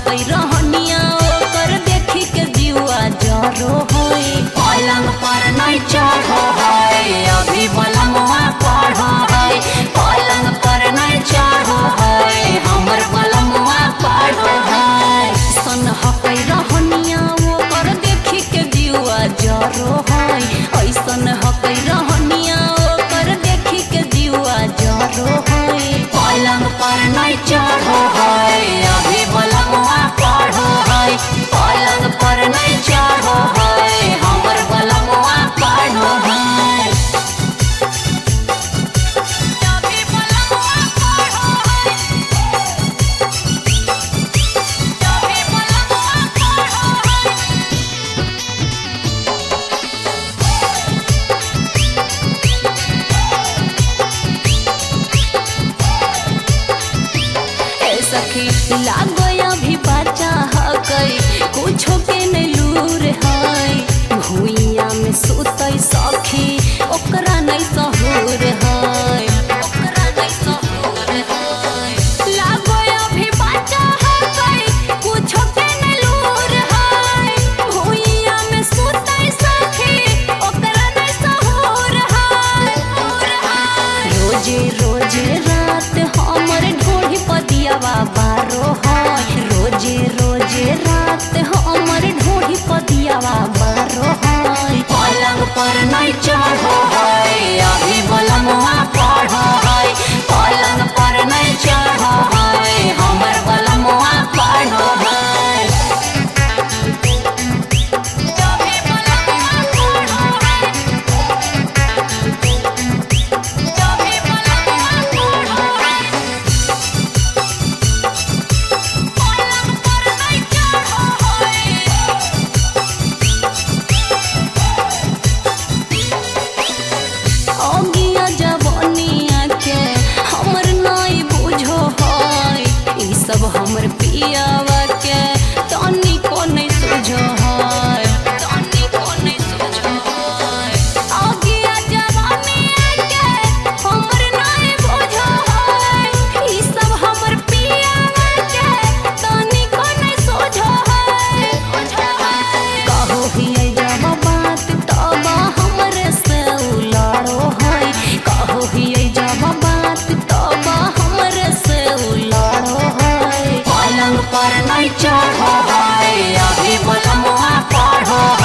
हकई रहनिया ओकर देखी के जीवा जरो होई। पलंग पर नहीं चढ़ो है अभी बलमुआ पढ़ो है। पलंग पर नहीं चढ़ो है हमर बलमुआ पढ़ो है। सन हकई रहनिया ओकर देखी के जीवा जरो होई। ऐसन हकई रहनिया ओकर देखी के जीवा जरो होई। पलंग पर नहीं चढ़ो है अभी बलमुआ पढ़ो है। पलंग पर नहीं चढ़ो है हमर बलमुआ पढ़ो है। सखी लागया भी बचा हकई कुछो के नहीं लूर है। भुइया में सुतई सखी ओकरा नहीं सहूर है। ओकरा नहीं सहूर है। लागया भी बचा हकई कुछो के नहीं लूर है। भुइया में सुतई सखी ओकरा नहीं सहूर है। रोजे रोजे रात हमर ढोढ़ी पदियावा बारो है। रोजे रोजे रात हमर ढोढ़ी पदियावा बारो है। पलंग पर नहीं चढ़ो है अभी बलमुआ पढ़ो है। पलंग पर नहीं चढ़ो है हमर बलमुआ पढ़ो है। अगिया जवनिया के हमर नहीं बुझो है। ई सब हमर पियावा के तनी को नहीं सुझो है। तनी को नहीं सुझो है। अगिया जवनिया के हमर नहीं बुझो है। ई सब हमर पियावा के तनी को नहीं सुझो है। कहो हियै जब बात तब हमरे से उलाड़ो है। कहो हियै जब बात तब हमरे से उलाड़ो है। पलंग पर नहीं चढ़ो है अभी बलमुआ पढ़ो है।